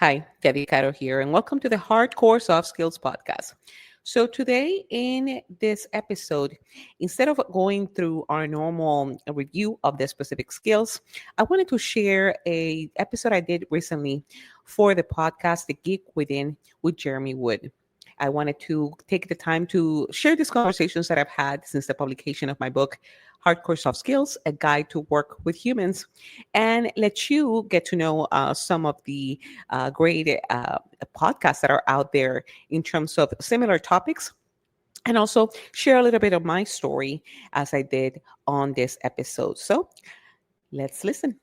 Hi, Yadi Caro here, and welcome to the Hardcore Soft Skills Podcast. So, today in this episode, instead of going through our normal review of the specific skills, I wanted to share a episode I did recently for the podcast, The Geek Within with Jeremy Wood. I wanted to take the time to share these conversations that I've had since the publication of my book, Hardcore Soft Skills, A Guide to Work with Humans, and let you get to know some of the great podcasts that are out there in terms of similar topics, and also share a little bit of my story as I did on this episode. So let's listen.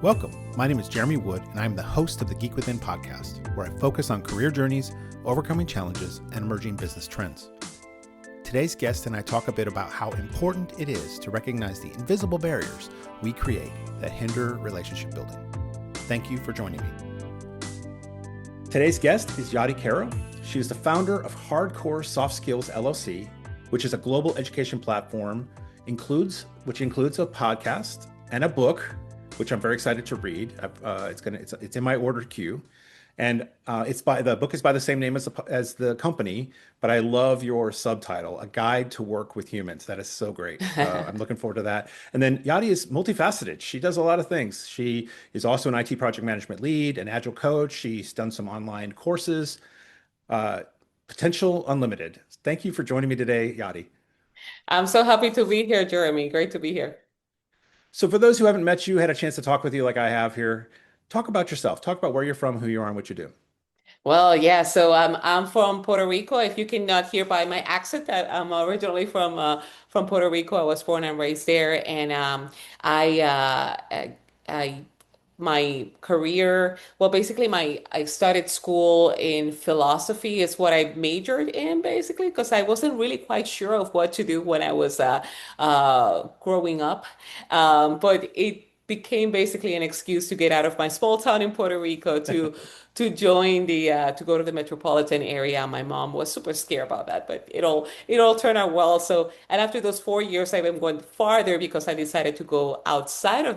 Welcome. My name is Jeremy Wood, and I'm the host of the Geek Within podcast, where I focus on career journeys, overcoming challenges, and emerging business trends. Today's guest and I talk a bit about how important it is to recognize the invisible barriers we create that hinder relationship building. Thank you for joining me. Today's guest is Yadi Caro. She is the founder of Hardcore Soft Skills LLC, which is a global education platform, which includes a podcast and a book, which I'm very excited to read. It's in my order queue, and the book is by the same name as the company. But I love your subtitle, "A Guide to Work with Humans." That is so great. I'm looking forward to that. And then Yadi is multifaceted. She does a lot of things. She is also an IT project management lead, an agile coach. She's done some online courses. Potential unlimited. Thank you for joining me today, Yadi. I'm so happy to be here, Jeremy. Great to be here. So for those who haven't met you, had a chance to talk with you like I have here, talk about yourself. Talk about where you're from, who you are, and what you do. Well, yeah, so I'm from Puerto Rico. If you cannot hear by my accent, I'm originally from Puerto Rico. I was born and raised there, and I, uh, I, I my career, well, basically I started school in philosophy is what I majored in basically because I wasn't really quite sure of what to do when I was growing up. But it became basically an excuse to get out of my small town in Puerto Rico to join to go to the metropolitan area. My mom was super scared about that, but it all turned out well. So, and after those 4 years, I went farther because I decided to go outside of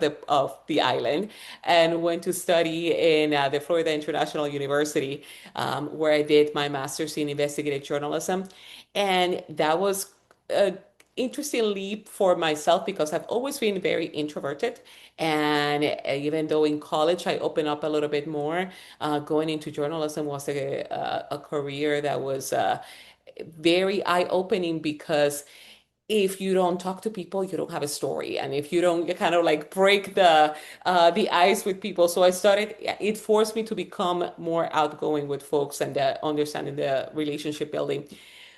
the island and went to study in the Florida International University, where I did my master's in investigative journalism, and that was a interesting leap for myself because I've always been very introverted. And even though in college I opened up a little bit more, going into journalism was a career that was very eye-opening because if you don't talk to people, you don't have a story, and if you don't, you kind of like break the ice with people. So I started. It forced me to become more outgoing with folks and understanding the relationship building.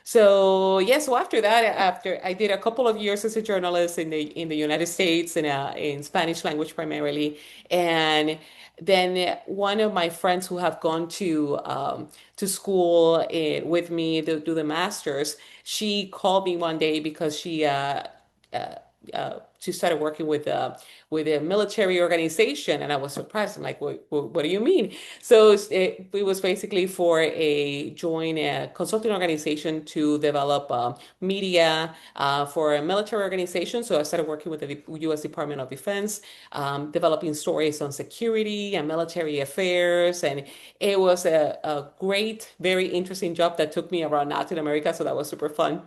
So yeah, so after that, after I did a couple of years as a journalist in the United States in Spanish language primarily, and then one of my friends who have gone to school with me to do the masters, she called me one day because uh, she started working with a military organization, and I was surprised. I'm like, what do you mean? So it was basically for a join a consulting organization to develop media for a military organization. So I started working with the U.S. Department of Defense, developing stories on security and military affairs, and it was a great, very interesting job that took me around Latin America. So that was super fun.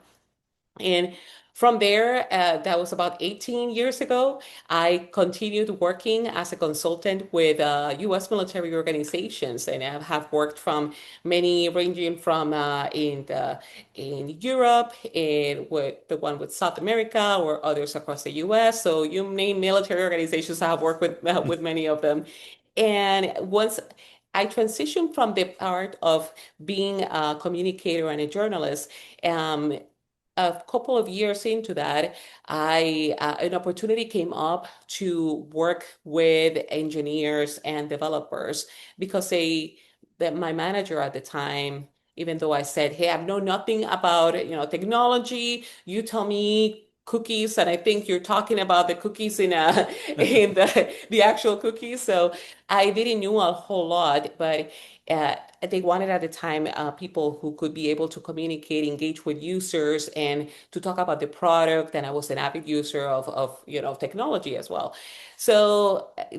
And from there, that was about 18 years ago, I continued working as a consultant with U.S. military organizations, and I have worked from many, ranging from in Europe, in with the one with South America, or others across the U.S. So you name military organizations, I have worked with many of them. And once I transitioned from the part of being a communicator and a journalist, um, a couple of years into that, I an opportunity came up to work with engineers and developers because that my manager at the time, even though I said, "Hey, I know nothing about technology. You tell me cookies, and I think you're talking about the cookies in in the actual cookies. So I didn't know a whole lot, but they wanted at the time people who could be able to communicate, engage with users, and to talk about the product. And I was an avid user of technology as well. So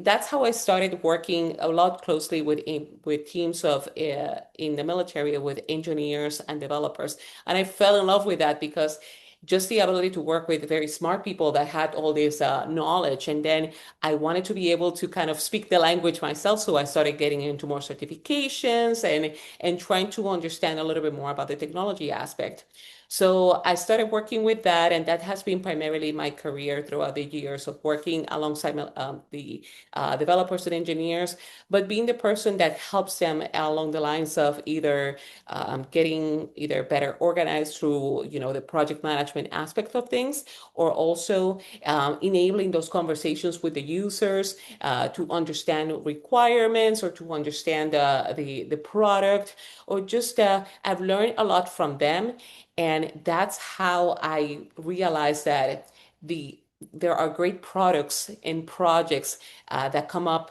that's how I started working a lot closely with teams of in the military with engineers and developers. And I fell in love with that because just the ability to work with very smart people that had all this knowledge. And then I wanted to be able to kind of speak the language myself. So I started getting into more certifications and trying to understand a little bit more about the technology aspect. So I started working with that, and that has been primarily my career throughout the years of working alongside the developers and engineers, but being the person that helps them along the lines of either getting either better organized through, the project management aspect of things, or also enabling those conversations with the users to understand requirements or to understand the product, or just I've learned a lot from them, and that's how I realized that there are great products and projects that come up.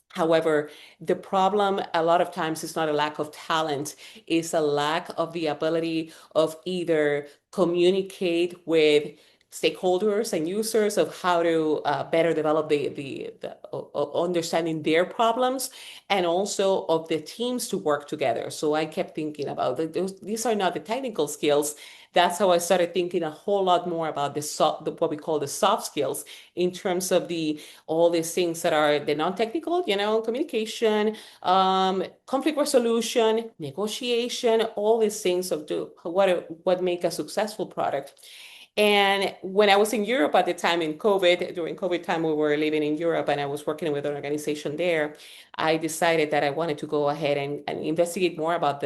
However, the problem a lot of times is not a lack of talent, it's a lack of the ability of either communicate with stakeholders and users of how to better develop the understanding their problems, and also of the teams to work together. So I kept thinking about these are not the technical skills. That's how I started thinking a whole lot more about what we call the soft skills, in terms of the all these things that are the non-technical, communication, conflict resolution, negotiation, all these things of what make a successful product. And when I was in Europe at the time in COVID, during COVID time, we were living in Europe and I was working with an organization there. I decided that I wanted to go ahead and investigate more about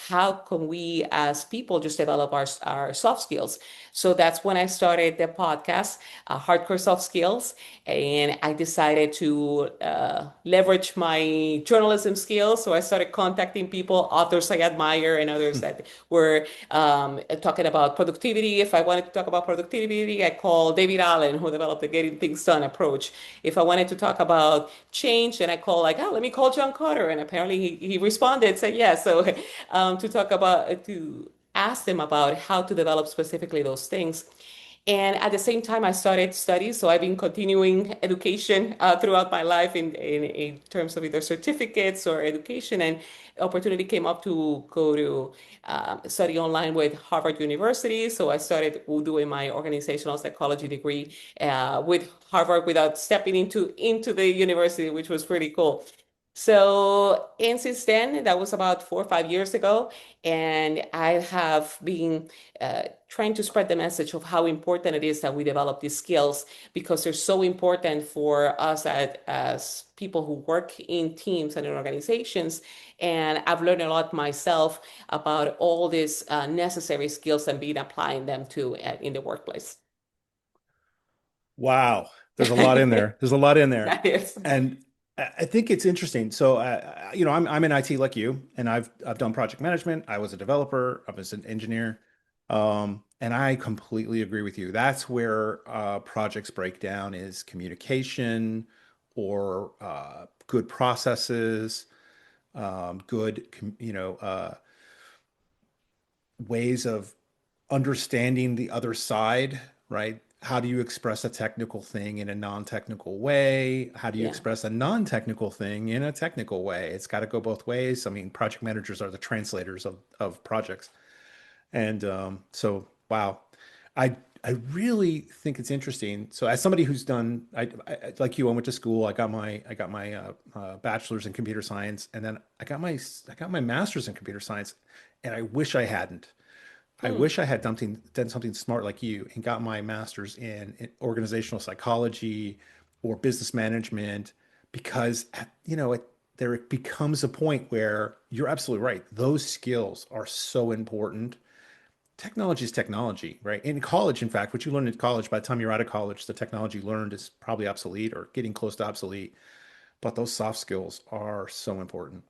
how can we as people just develop our soft skills. So that's when I started the podcast, Hardcore Soft Skills, and I decided to leverage my journalism skills. So I started contacting people, authors I admire, and others that were talking about productivity. If I wanted to talk about productivity, I called David Allen, who developed the Getting Things Done approach. If I wanted to talk about change, then I called let me call John Carter, and apparently he responded, said yes. So to talk about to ask them about how to develop specifically those things. And at the same time, I started studies. So I've been continuing education throughout my life in terms of either certificates or education. And opportunity came up to go to study online with Harvard University. So I started doing my organizational psychology degree with Harvard without stepping into the university, which was pretty cool. So, and since then, that was about 4 or 5 years ago, and I have been trying to spread the message of how important it is that we develop these skills, because they're so important for us as people who work in teams and in organizations. And I've learned a lot myself about all these necessary skills and being applying them to in the workplace. Wow, there's a lot in there. There's a lot in there, That is. and I think it's interesting. So, I'm in IT like you, and I've done project management. I was a developer. I was an engineer, and I completely agree with you. That's where projects break down is communication or good processes, good, ways of understanding the other side, right? How do you express a technical thing in a non-technical way? How do you Yeah. express a non-technical thing in a technical way? It's got to go both ways. I mean, project managers are the translators of projects. And wow, I I really think it's interesting. So, as somebody who's done, like you, I went to school. I got my bachelor's in computer science, and then I got my master's in computer science. And I wish I hadn't. I Hmm. wish I had done something smart like you and got my master's in organizational psychology or business management, because there becomes a point where you're absolutely right. Those skills are so important. Technology is technology, right? In college, in fact, what you learn in college, by the time you're out of college, the technology learned is probably obsolete or getting close to obsolete. But those soft skills are so important.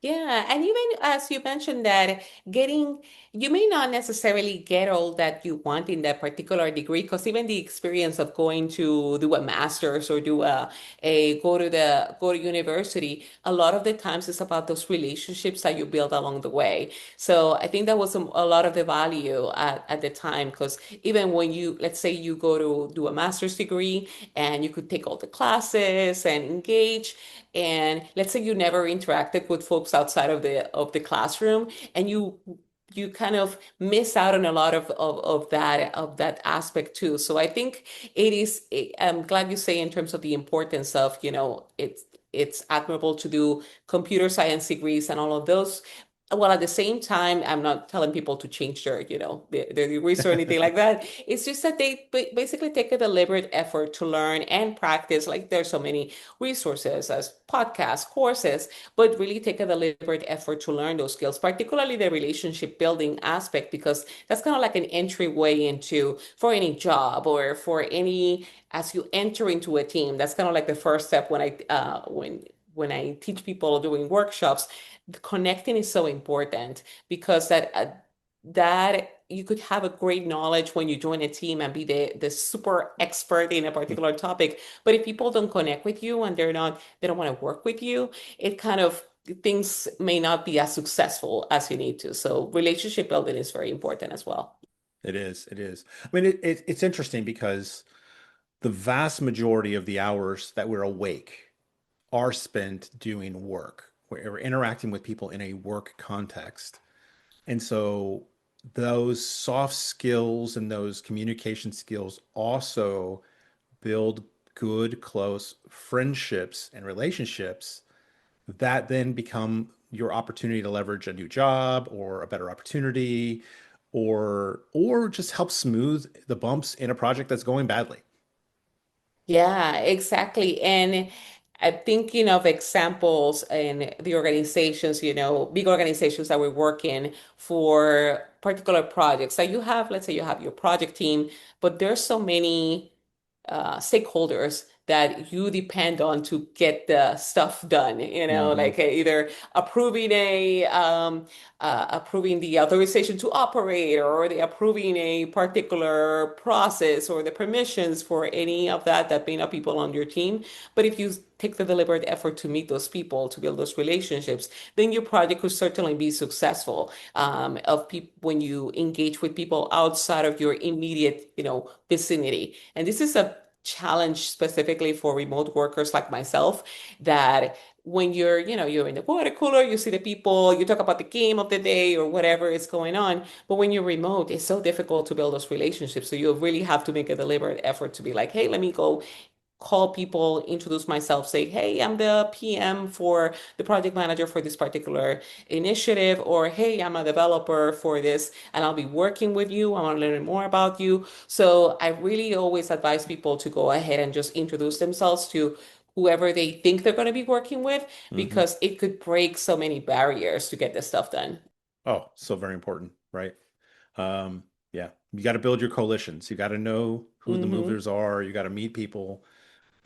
Yeah, and even as you mentioned that getting, you may not necessarily get all that you want in that particular degree, because even the experience of going to do a master's or do a go to university, a lot of the times it's about those relationships that you build along the way. So I think that was a lot of the value at the time, because even when you, let's say you go to do a master's degree and you could take all the classes and engage. And let's say you never interacted with folks outside of the classroom, and you kind of miss out on a lot of that aspect too. So I think it is, I'm glad you say in terms of the importance of, it's admirable to do computer science degrees and all of those. Well, at the same time, I'm not telling people to change their degrees or anything like that. It's just that they basically take a deliberate effort to learn and practice. Like there's so many resources as podcasts, courses, but really take a deliberate effort to learn those skills, particularly the relationship building aspect, because that's kind of like an entryway into for any job or for any as you enter into a team. That's kind of like the first step when I teach people doing workshops. Connecting is so important because that you could have a great knowledge when you join a team and be the super expert in a particular topic. But if people don't connect with you and they don't want to work with you, it kind of things may not be as successful as you need to. So relationship building is very important as well. It is. It is. I mean, it's interesting because the vast majority of the hours that we're awake are spent doing work. We're interacting with people in a work context. And so those soft skills and those communication skills also build good, close friendships and relationships that then become your opportunity to leverage a new job or a better opportunity or just help smooth the bumps in a project that's going badly. Yeah, exactly. And I'm thinking of examples in the organizations, big organizations that we work in for particular projects. So you have, let's say you have your project team, but there's so many stakeholders that you depend on to get the stuff done, Hmm. like either approving the authorization to operate, or the approving a particular process or the permissions for any of that may not people on your team. But if you take the deliberate effort to meet those people, to build those relationships, then your project could certainly be successful. Of people when you engage with people outside of your immediate, vicinity. And this is a challenge specifically for remote workers like myself, that when you're in the water cooler, you see the people, you talk about the game of the day or whatever is going on. But when you're remote, it's so difficult to build those relationships. So you really have to make a deliberate effort to be like, hey, let me go call people, introduce myself, say, hey, I'm the PM for the project manager for this particular initiative, or hey, I'm a developer for this, and I'll be working with you. I want to learn more about you. So I really always advise people to go ahead and just introduce themselves to whoever they think they're going to be working with, Hmm. because it could break so many barriers to get this stuff done. Oh, so very important, right? Um, yeah, you got to build your coalitions. You got to know who the Hmm. movers are. You got to meet people.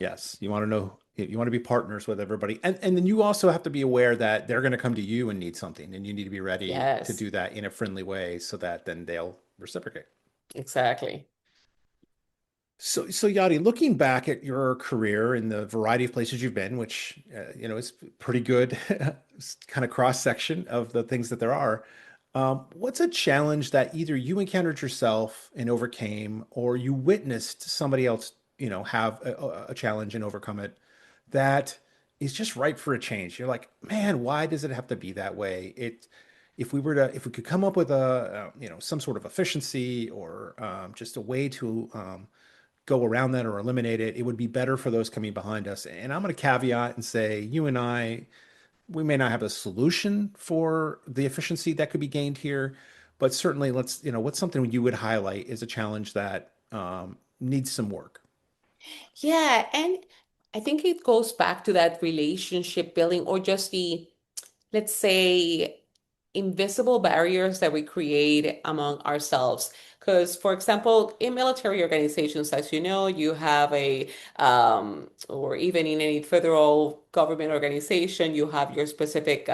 Yes, you want to know, you want to be partners with everybody. And then you also have to be aware that they're going to come to you and need something, and you need to be ready to Yes, do that in a friendly way so that then they'll reciprocate. exactly. So Yadi, looking back at your career and the variety of places you've been, which is pretty good kind of cross section of the things that there are. What's a challenge that either you encountered yourself and overcame, or you witnessed somebody else, have a challenge and overcome it that is just ripe for a change? You're like, man, why does it have to be that way? If we could come up with some sort of efficiency or just a way to go around that or eliminate it, it would be better for those coming behind us. And I'm going to caveat and say, you and I, we may not have a solution for the efficiency that could be gained here, but certainly what's something you would highlight as a challenge that needs some work? Yeah, and I think it goes back to that relationship building, or just the, let's say, invisible barriers that we create among ourselves. Because, for example, in military organizations, as you know, you have or even in any federal government organization, you have your specific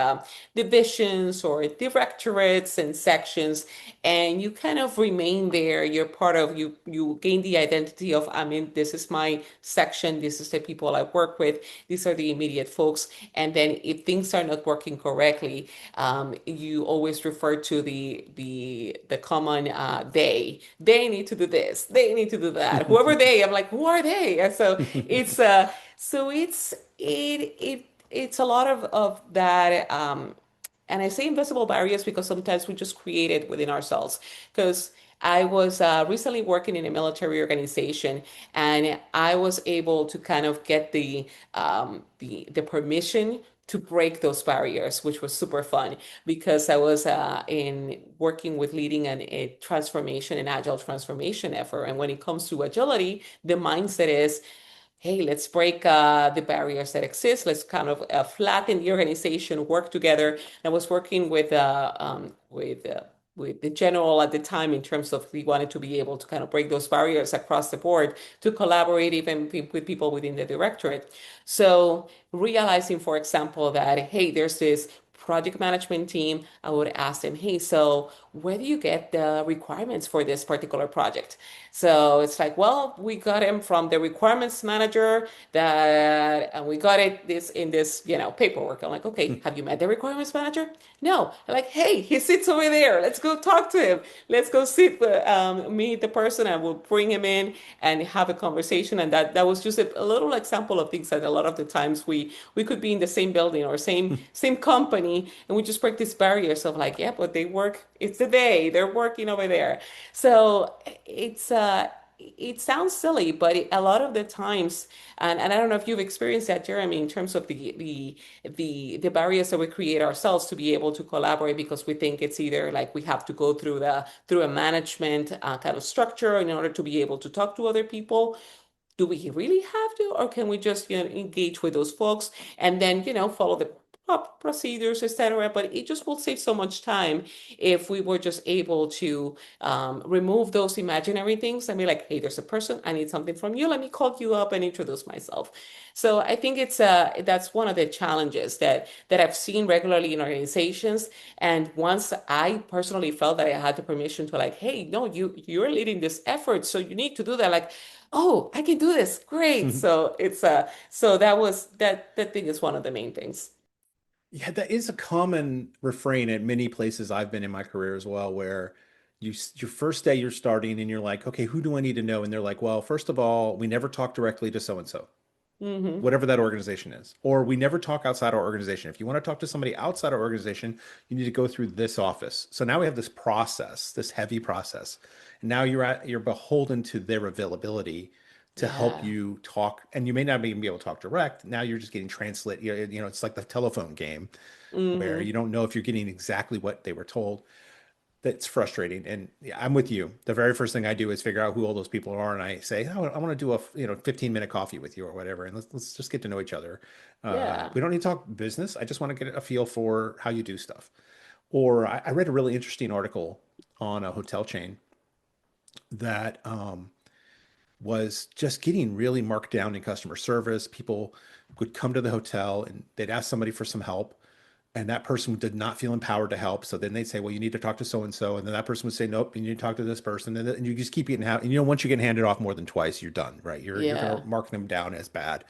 divisions or directorates and sections, and you kind of remain there. You're part of you gain the identity of, I mean, this is my section, this is the people I work with, these are the immediate folks. And then if things are not working correctly, you always refer to the common they need to do this, they need to do that, whoever they, I'm like, who are they? And so it's a lot of that. And I say invisible barriers because sometimes we just create it within ourselves. Because I was recently working in a military organization, and I was able to kind of get the permission to break those barriers, which was super fun because I was in working with leading a transformation, an agile transformation effort. And when it comes to agility, the mindset is, hey, let's break the barriers that exist. Let's kind of flatten the organization, work together. I was working with the general at the time in terms of we wanted to be able to kind of break those barriers across the board to collaborate even with people within the directorate. So realizing, for example, that hey, there's this project management team, I would ask them, hey, so where do you get the requirements for this particular project? So it's like, well, we got him from the requirements manager that, and we got it this in this, paperwork. I'm like, okay, have you met the requirements manager? No. I'm like, hey, he sits over there. Let's go talk to him. Let's go meet the person, and we'll bring him in and have a conversation. And that was just a little example of things that a lot of the times we could be in the same building or same company, and we just break these barriers of like, yeah, but they work, it's the day, they're working over there. So it sounds silly, but a lot of the times, and I don't know if you've experienced that, Jeremy, in terms of the barriers that we create ourselves to be able to collaborate because we think it's either like we have to go through a management kind of structure in order to be able to talk to other people. Do we really have to, or can we just, engage with those folks and then, follow the procedures, etc.? But it just will save so much time if we were just able to remove those imaginary things and be like, hey, there's a person, I need something from you. Let me call you up and introduce myself. So I think that's one of the challenges that I've seen regularly in organizations. And once I personally felt that I had the permission to like, hey, no, you're leading this effort, so you need to do that. Like, oh, I can do this. Great. So so that thing is one of the main things. Yeah, that is a common refrain at many places I've been in my career as well, where your first day you're starting and you're like, okay, who do I need to know? And they're like, well, first of all, we never talk directly to so and so, Hmm. whatever that organization is, or we never talk outside our organization. If you want to talk to somebody outside our organization, you need to go through this office. So now we have this process, this heavy process, and now you're beholden to their availability to help Yeah. you talk, and you may not even be able to talk direct. Now you're just getting translate. It's like the telephone game where Hmm. you don't know if you're getting exactly what they were told. That's frustrating. And yeah, I'm with you. The very first thing I do is figure out who all those people are, and I say, oh, I want to do a 15-minute coffee with you or whatever, and let's just get to know each other. Yeah. We don't need to talk business. I just want to get a feel for how you do stuff. Or I read a really interesting article on a hotel chain that was just getting really marked down in customer service. People would come to the hotel and they'd ask somebody for some help, and that person did not feel empowered to help. So then they'd say, well, you need to talk to so and so. And then that person would say, nope, you need to talk to this person. And you just keep getting out. And once you get handed off more than twice, you're done, right? You're going Yeah. to mark them down as bad.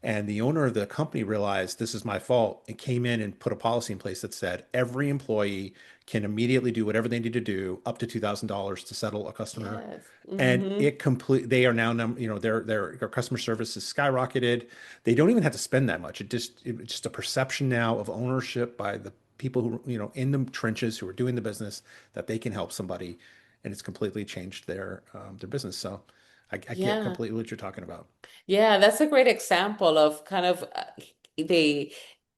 And the owner of the company realized this is my fault and came in and put a policy in place that said every employee can immediately do whatever they need to do up to $2,000 to settle a customer. Yes. And Hmm. they are now, their customer service is skyrocketed. They don't even have to spend that much. It's just a perception now of ownership by the people who, in the trenches who are doing the business, that they can help somebody, and it's completely changed their business. So I get Yeah. completely what you're talking about. Yeah, that's a great example of kind of the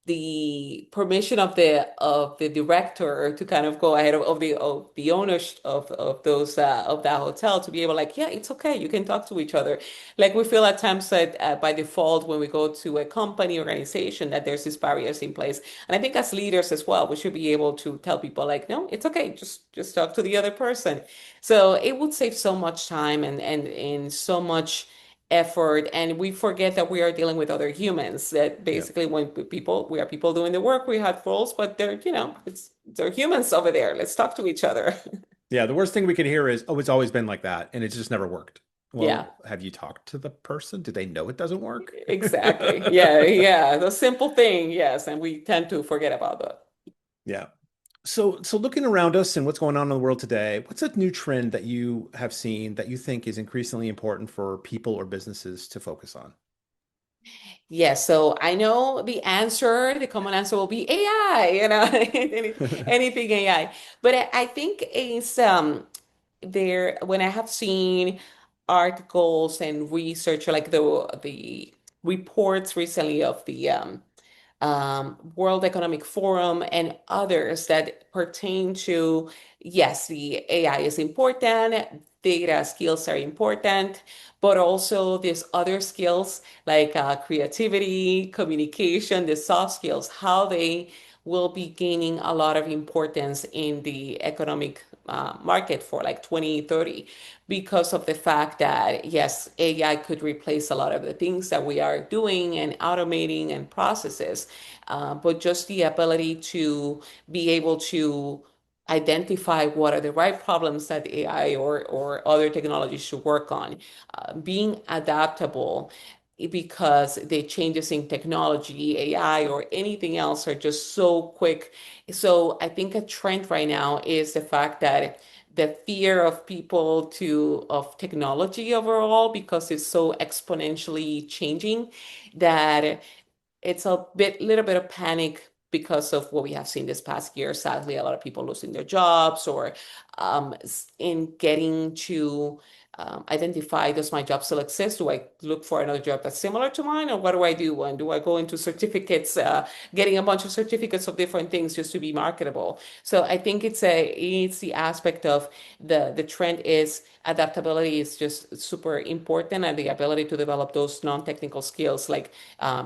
the permission of the director to kind of go ahead of the owners of those of that hotel to be able like, yeah, it's okay, you can talk to each other. Like we feel at times that by default when we go to a company organization that there's these barriers in place. And I think as leaders as well, we should be able to tell people like, no, it's okay, just talk to the other person. So it would save so much time and so much effort, and we forget that we are dealing with other humans. That Yeah. basically when we are people doing the work, we have roles, but they're humans over there. Let's talk to each other. Yeah, the worst thing we could hear is, "Oh, it's always been like that, and it's just never worked." Yeah, Well, have you talked to the person? Do they know it doesn't work? exactly. Yeah, yeah. The simple thing, yes, and we tend to forget about that. Yeah. So looking around us and what's going on in the world today, what's a new trend that you have seen that you think is increasingly important for people or businesses to focus on? Yes, so I know the common answer will be AI, anything AI. But I think it's there when I have seen articles and research like the reports recently of the World Economic Forum and others that pertain to, yes, the AI is important, data skills are important, but also these other skills like creativity, communication, the soft skills, how they will be gaining a lot of importance in the economic market for like 2030 because of the fact that, yes, AI could replace a lot of the things that we are doing and automating and processes, but just the ability to be able to identify what are the right problems that AI or other technologies should work on, being adaptable because the changes in technology, AI, or anything else are just so quick. So I think a trend right now is the fact that the fear of people to of technology overall because it's so exponentially changing that it's a little bit of panic because of what we have seen this past year. Sadly, a lot of people losing their jobs or in getting to identify, does my job still exist? Do I look for another job that's similar to mine, or what do I do? And do I go into certificates, getting a bunch of certificates of different things just to be marketable? So I think it's the aspect of the trend is adaptability is just super important, and the ability to develop those non-technical skills like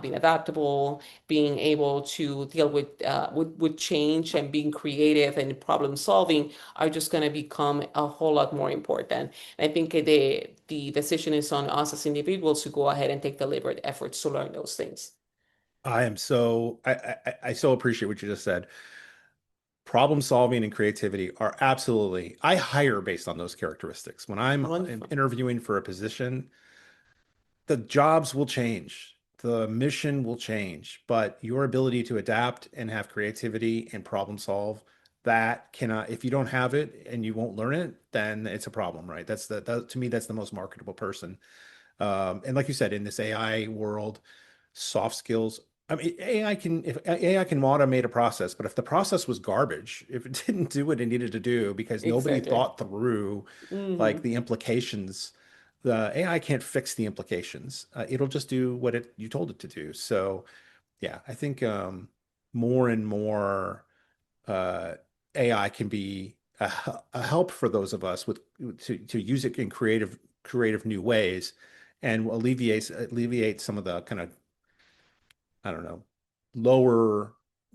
being adaptable, being able to deal with change, and being creative and problem solving are just going to become a whole lot more important. And I think the decision is on us as individuals to go ahead and take deliberate efforts to learn those things. I so appreciate what you just said. Problem solving and creativity are absolutely, I hire based on those characteristics. When I'm Wonderful. interviewing for a position, the jobs will change, the mission will change, but your ability to adapt and have creativity and problem solve, that cannot, if you don't have it and you won't learn it, then it's a problem, right? To me, that's the most marketable person. And like you said, in this AI world, soft skills. I mean, AI can automate a process, but if the process was garbage, if it didn't do what it needed to do because nobody Exactly. thought through like Hmm. the implications, the AI can't fix the implications. It'll just do what it you told it to do. So yeah, I think more and more uh, AI can be a help for those of us with to use it in creative new ways and will alleviate some of the kind of, I don't know, lower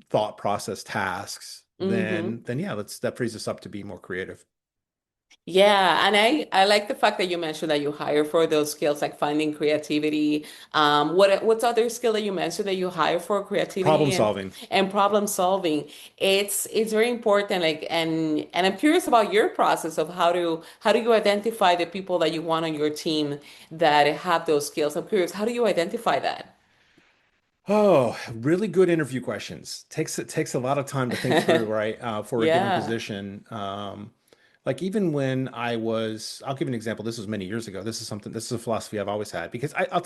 thought process tasks, Hmm. then yeah, that frees us up to be more creative. Yeah, and I like the fact that you mentioned that you hire for those skills like finding creativity. What's other skill that you mentioned that you hire for Problem creativity solving. and problem solving? It's very important. Like and I'm curious about your process of how do you identify the people that you want on your team that have those skills? I'm curious, how do you identify that? Oh, really good interview questions. It takes a lot of time to think through, right? For a given Yeah. position. Like even when I'll give an example. This was many years ago. This is a philosophy I've always had because I'll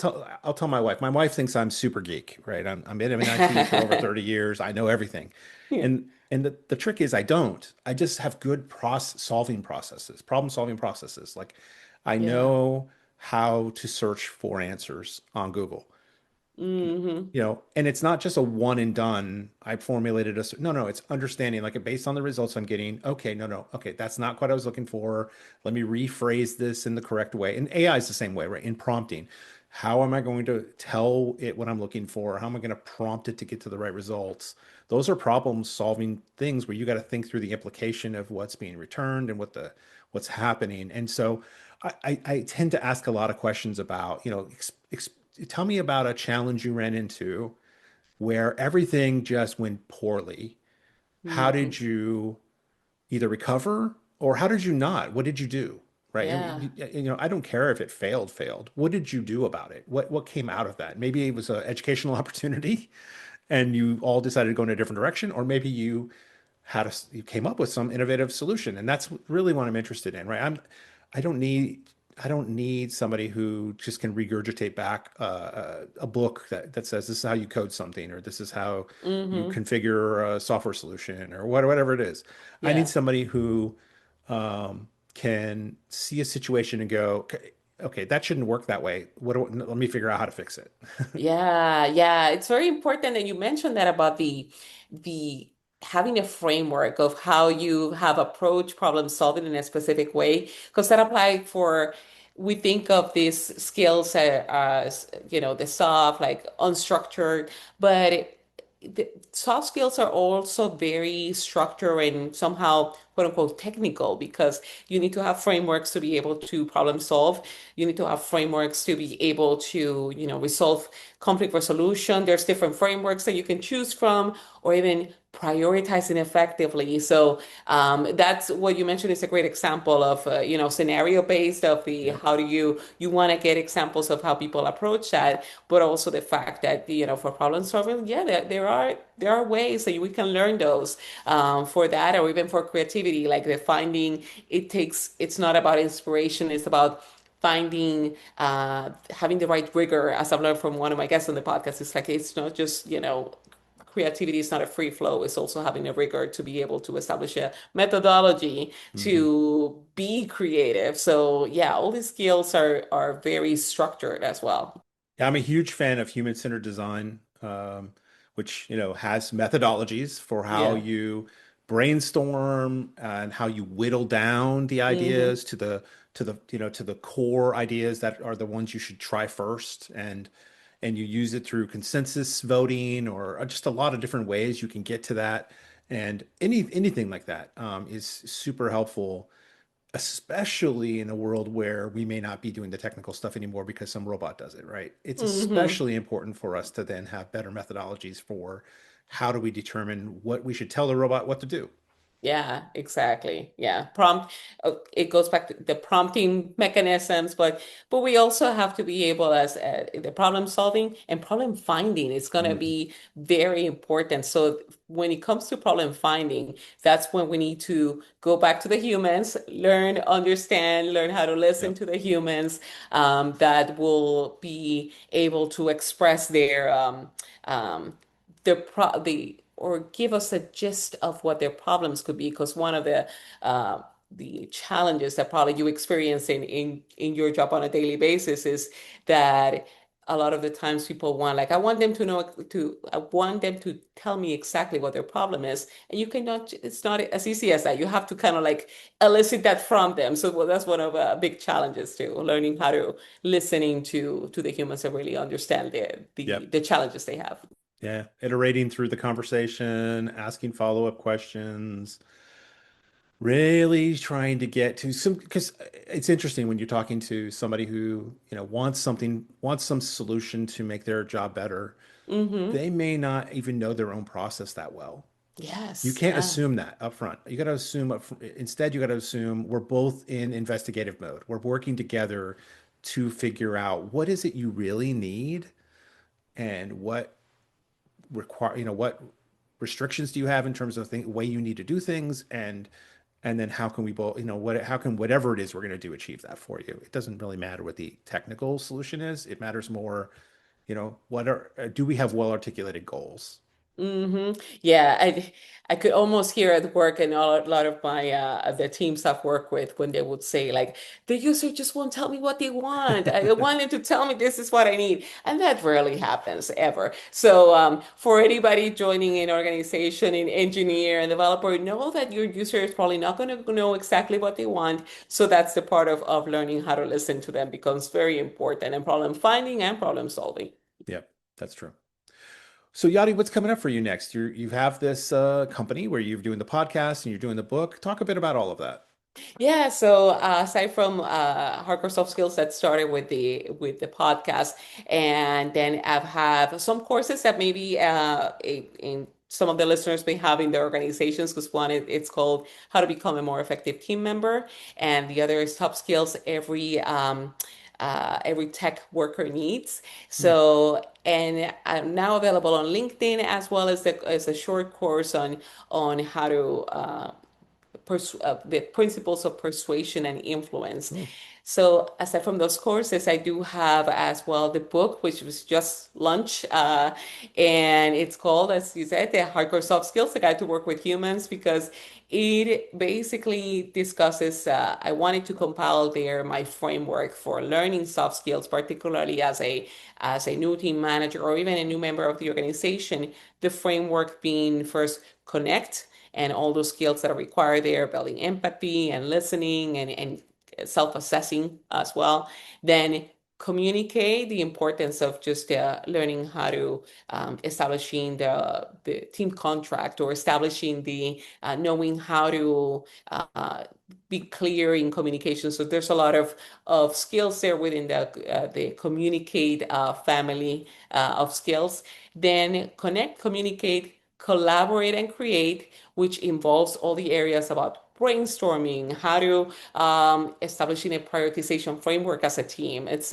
tell my wife. My wife thinks I'm super geek, right? I'm in IT for over 30 years. I know everything. Yeah. And the trick is I don't. I just have good problem solving processes. Like I Yeah. know how to search for answers on Google, Hmm. and it's not just a one and done. I formulated no, no, it's understanding like based on the results I'm getting. Okay, no, no, okay, that's not what I was looking for. Let me rephrase this in the correct way. And AI is the same way, right? In prompting, how am I going to tell it what I'm looking for? How am I going to prompt it to get to the right results? Those are problem solving things where you got to think through the implication of what's being returned and what's happening. And so I tend to ask a lot of questions about, tell me about a challenge you ran into where everything just went poorly. How Hmm. did you either recover or how did you not? What did you do? Right. Yeah. I don't care if it failed. What did you do about it? What came out of that? Maybe it was an educational opportunity and you all decided to go in a different direction, or maybe you came up with some innovative solution. And that's really what I'm interested in, right? I don't need I don't need somebody who just can regurgitate back a book that says this is how you code something or this is how you Hmm. configure a software solution or whatever it is. I need Yeah. somebody who can see a situation and go, okay, okay, that shouldn't work that way. Let me figure out how to fix it. Yeah, yeah. It's very important that you mentioned that about the having a framework of how you have approached problem solving in a specific way, because that apply for we think of these skills as, the soft, like unstructured, but the soft skills are also very structured and somehow quote unquote technical because you need to have frameworks to be able to problem solve. You need to have frameworks to be able to, resolve conflict resolution. There's different frameworks that you can choose from, or even prioritizing effectively. So that's what you mentioned is a great example of, scenario based of the Yep. how do you want to get examples of how people approach that, but also the fact that, for problem solving, yeah, there are ways that we can learn those for that, or even for creativity, like the finding it's not about inspiration, it's about finding having the right rigor, as I've learned from one of my guests on the podcast. It's like it's not just, creativity is not a free flow. It's also having a rigor to be able to establish a methodology Mhm. to be creative. So yeah, all these skills are very structured as well. Yeah, I'm a huge fan of human-centered design, which, has methodologies for how Yeah. you brainstorm and how you whittle down the Hmm. ideas to the core ideas that are the ones you should try first, and you use it through consensus voting or just a lot of different ways you can get to that. And anything like that is super helpful, especially in a world where we may not be doing the technical stuff anymore because some robot does it, right? It's Hmm. especially important for us to then have better methodologies for how do we determine what we should tell the robot what to do. Yeah, exactly. Yeah, it goes back to the prompting mechanisms, but we also have to be able as the problem solving and problem finding is going to Mhm. be very important. So when it comes to problem finding, that's when we need to go back to the humans, learn, understand, learn how to listen Yep. to the humans that will be able to express the or give us a gist of what their problems could be, because one of the challenges that probably you experience in your job on a daily basis is that a lot of the times people want, like, I want them to tell me exactly what their problem is, and you cannot, it's not as easy as that. You have to kind of like elicit that from them. So well, that's one of big challenges too, learning how to listening to the humans and really understand Yep. the challenges they have. Yeah. Iterating through the conversation, asking follow-up questions, really trying to get to some, because it's interesting when you're talking to somebody who, wants some solution to make their job better. Hmm. They may not even know their own process that well. You Yes, can't yeah. assume that up front. You got to assume instead you got to assume we're both in investigative mode. We're working together to figure out what is it you really need and what restrictions do you have in terms of the way you need to do things, and then how can we both, how can whatever it is we're going to do achieve that for you. It doesn't really matter what the technical solution is. It matters more, do we have well articulated goals? Yeah, I could almost hear at work and a lot of my the teams I've worked with when they would say like the user just won't tell me what they want. I want them to tell me this is what I need, and that rarely happens ever. So for anybody joining an organization, an engineer and developer, know that your user is probably not going to know exactly what they want. So that's the part of learning how to listen to them becomes very important, and problem finding and problem solving. Yep, that's true. So Yadi, what's coming up for you next? You have this company where you're doing the podcast and you're doing the book. Talk a bit about all of that. Yeah, so aside from hardcore soft skills, that started with the podcast, and then I've have some courses that maybe in some of the listeners may have in their organizations. Because one, it's called How to Become a More Effective Team Member, and the other is Top Skills every tech worker needs. Hmm. So, and I'm now available on LinkedIn as well as a short course on how to the principles of persuasion and influence. Hmm. So aside from those courses, I do have as well the book, which was just launched, and it's called, as you said, the Hardcore Soft Skills: A Guide to Work with Humans, because it basically discusses. I wanted to compile there my framework for learning soft skills, particularly as a new team manager or even a new member of the organization. The framework being first connect and all those skills that are required there, building empathy and listening and self-assessing as well. Then communicate, the importance of just learning how to establishing the team contract, or establishing the knowing how to be clear in communication. So there's a lot of skills there within the communicate family of skills. Then connect, communicate, collaborate, and create, which involves all the areas about brainstorming, how to establishing a prioritization framework as a team. It's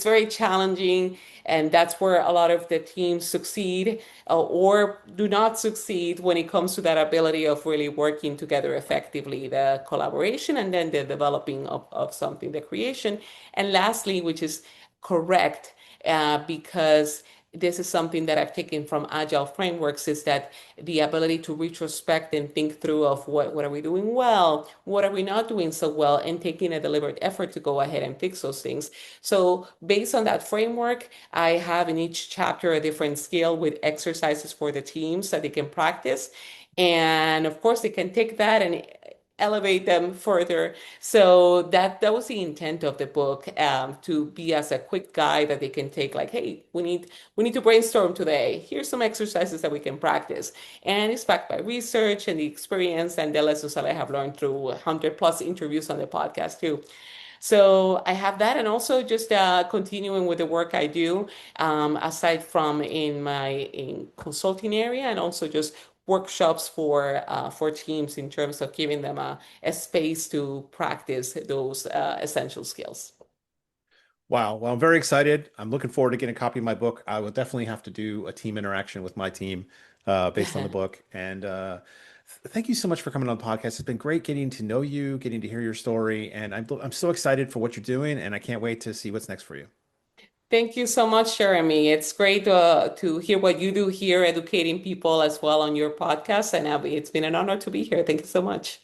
very challenging, and that's where a lot of the teams succeed or do not succeed when it comes to that ability of really working together effectively, the collaboration, and then the developing of something, the creation. And lastly, which is correct, because this is something that I've taken from agile frameworks, is that the ability to retrospect and think through of what are we doing well, what are we not doing so well, and taking a deliberate effort to go ahead and fix those things. So based on that framework, I have in each chapter a different skill with exercises for the teams that they can practice. And of course, they can take that and elevate them further. So that was the intent of the book, to be as a quick guide that they can take, like, hey, we need to brainstorm today. Here's some exercises that we can practice. And it's backed by research and the experience and the lessons that I have learned through 100 plus interviews on the podcast too. So I have that, and also just continuing with the work I do, aside from in my in consulting area, and also just workshops for teams in terms of giving them a space to practice those essential skills. Wow. Well, I'm very excited. I'm looking forward to getting a copy of my book. I will definitely have to do a team interaction with my team based on the book. And thank you so much for coming on the podcast. It's been great getting to know you, getting to hear your story. And I'm so excited for what you're doing. And I can't wait to see what's next for you. Thank you so much, Jeremy. It's great to hear what you do here, educating people as well on your podcast. And it's been an honor to be here. Thank you so much.